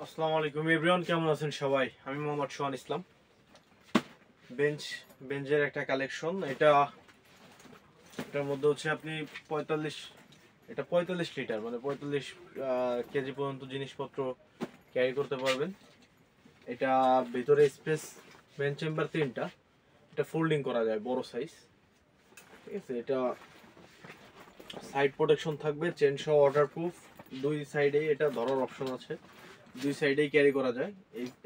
আসসালামু আলাইকুম এভরিওয়ান, কেমন আছেন সবাই? আমি মোহাম্মদ সোহান ইসলাম। বেঞ্চের একটা কালেকশন। এটার মধ্যে হচ্ছে আপনি 45 লিটার মানে 45 কেজি পর্যন্ত জিনিসপত্র ক্যারি করতে পারবেন। এটা ভিতরে স্পেস, বেঞ্চ চেম্বার 3টা। এটা ফোল্ডিং করা যায়, বড় সাইজ। ঠিক আছে, এটা সাইড প্রোটেকশন থাকবে, চেন সহ ওয়াটারপ্রুফ। দুই সাইডে এটা ধরার অপশন আছে, দুই সাইডেই ক্যারি করা যায়।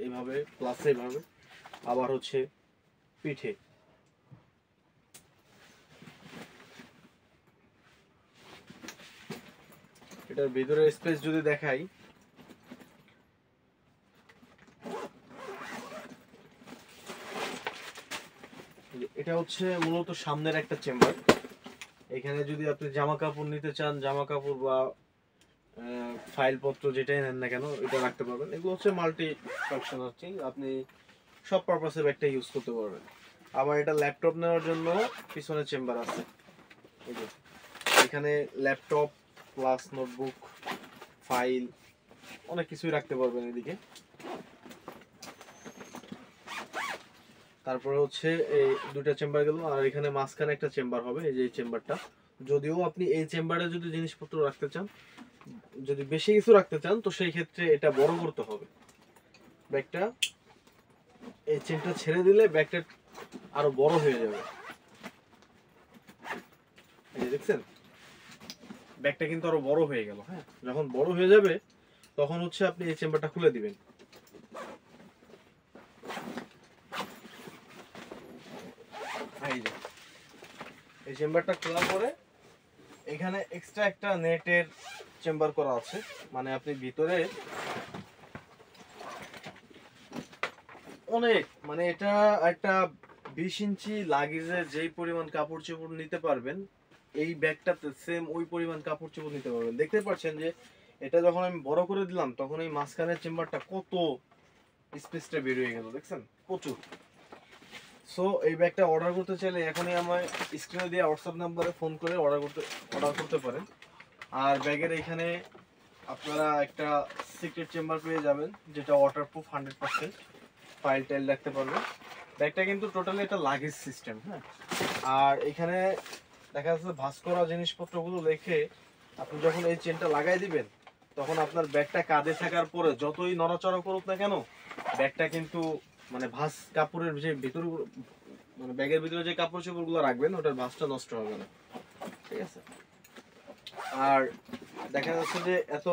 এইভাবে প্লাস এইভাবে, আবার হচ্ছে পিঠে। এটার ভিতরে স্পেস যদি দেখাই, এটা হচ্ছে মূলত সামনের একটা চেম্বার। এখানে যদি আপনি জামা কাপড় নিতে চান, জামা কাপড় বা ফাইল পত্র যেটাই নেন না কেন, এটা রাখতে পারবেন। এগুলো হচ্ছে মাল্টি ফাংশন, হচ্ছে আপনি সব পারপাসে ব্যাগটা ইউজ করতে পারবেন। আবার এটা ল্যাপটপ নেওয়ার জন্য পিছনে চেম্বার আছে। এই যে এখানে ল্যাপটপ প্লাস নোটবুক, ফাইল, অনেক কিছুই রাখতে পারবেন এদিকে। তারপরে হচ্ছে এই দুটা চেম্বার গেল, আর এখানে মাঝখানে একটা চেম্বার হবে, এই যে এই চেম্বারটা। যদিও আপনি এই চেম্বারে যদি জিনিসপত্র রাখতে চান, যদি বেশি কিছু রাখতে চান, তো সেই ক্ষেত্রে এটা বড় করতে হবে ব্যাগটা। এই চেনটা ছেড়ে দিলে ব্যাগটা আরো বড় হয়ে যাবে। এই যে দেখছেন, ব্যাগটা কিন্তু আরো বড় হয়ে গেল। হ্যাঁ, যখন বড় হয়ে যাবে তখন হচ্ছে আপনি এই চেম্বারটা খুলে দিবেন। এই চেম্বারটা খোলার পরে এখানে এক্সট্রা একটা নেটের চেম্বার করা আছে, মানে আপনি ভিতরে অনেক, মানে এটা একটা 20 ইঞ্চি লাগেজে যেই পরিমাণ কাপড় চোপড় নিতে পারবেন, এই ব্যাগটাতে সেম ওই পরিমাণ কাপড় চোপড় নিতে পারবেন। দেখতে পাচ্ছেন যে এটা যখন আমি বড় করে দিলাম, তখন এই মাঝখানের চেম্বারটা কত স্পেসটা বের হয়ে গেল, দেখছেন? প্রচুর। সো এই ব্যাগটা অর্ডার করতে চাইলে এখনই আমার স্ক্রিনে দিয়ে হোয়াটসঅ্যাপ নাম্বারে ফোন করে অর্ডার করতে পারেন। আর ব্যাগের এখানে আপনারা একটা সিক্রেট চেম্বার পেয়ে যাবেন, যেটা ওয়াটারপ্রুফ 100%, ফাইল টাইল রাখতে পারবেন। ব্যাগটা কিন্তু টোটালি একটা লাগেজ সিস্টেম। হ্যাঁ, আর এখানে দেখা যাচ্ছে ভাঁজ করা জিনিসপত্রগুলো রেখে আপনি যখন এই চেনটা লাগাই দিবেন, তখন আপনার ব্যাগটা কাঁধে থাকার পরে যতই নড়াচড়া করুক না কেন, ব্যাগটা কিন্তু মানে ভাঁজ কাপড়ের যে ভিতর, মানে ব্যাগের ভিতরে যে কাপড় চোপড়গুলো রাখবেন, ওটার ভাঁজটা নষ্ট হবে না। ঠিক আছে। আর দেখা যাচ্ছে যে এত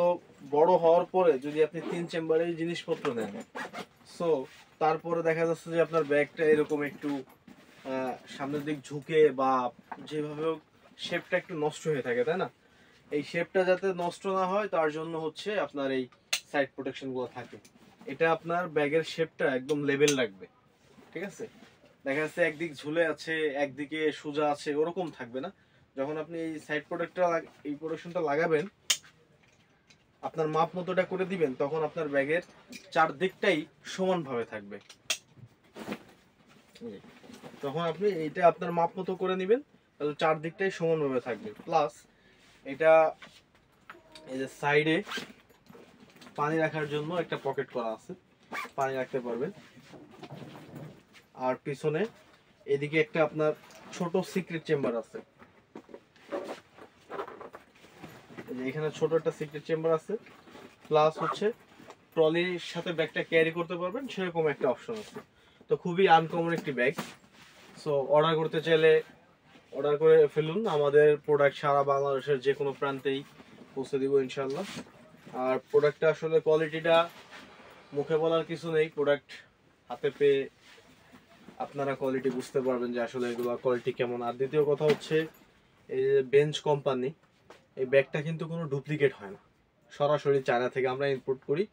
বড় হওয়ার পরে যদি আপনি 3 চেম্বারের জিনিসপত্র নেন, সো তারপরে দেখা যাচ্ছে যে আপনার ব্যাগটা এরকম একটু সামনের দিক ঝুঁকে বা যেভাবে হোক শেপটা একটু নষ্ট হয়ে থাকে, তাই না? এই শেপটা যাতে নষ্ট না হয়, তার জন্য হচ্ছে আপনার এই সাইড প্রোটেকশন গুলো থাকে। এটা আপনার ব্যাগের শেপটা একদম লেভেল রাখবে। ঠিক আছে, দেখা যাচ্ছে একদিক ঝুলে আছে, একদিকে সোজা আছে, ওরকম থাকবে না। যখন আপনি এই সাইড প্রোটেকশনটা লাগাবেন, আপনার মাপ মতোটা করে দিবেন, তখন আপনার ব্যাগের চারদিকটাই সমানভাবে থাকবে। তখন আপনি এইটা আপনার মাপ মতো করে নেবেন, তাহলে চারদিকটাই সমানভাবে থাকবে। প্লাস এটা এই যে সাইডে পানি রাখার জন্য একটা পকেট করা আছে, পানি রাখতে পারবেন। আর পিছনে এদিকে একটা আপনার ছোট সিক্রেট চেম্বার আছে, এখানে ছোট একটা সিক্রেট চেম্বার আছে। প্লাস হচ্ছে ট্রলির সাথে ব্যাগটা ক্যারি করতে পারবেন, সেরকম একটা অপশন আছে। তো খুবই আনকমন একটি ব্যাগ। সো অর্ডার করতে চাইলে অর্ডার করে ফেলুন। আমাদের প্রোডাক্ট সারা বাংলাদেশের যে কোনো প্রান্তেই পৌঁছে দিব ইনশাল্লাহ। আর প্রোডাক্টটা আসলে কোয়ালিটিটা মুখে বলার কিছু নেই, প্রোডাক্ট হাতে পেয়ে আপনারা কোয়ালিটি বুঝতে পারবেন যে আসলে এগুলো কোয়ালিটি কেমন। আর দ্বিতীয় কথা হচ্ছে, এই যে বেঞ্চ কোম্পানি, এই ব্যাগটা কিন্তু কোনো ডুপ্লিকেট হয় না, সরাসরি চায়না থেকে আমরা ইম্পোর্ট করি।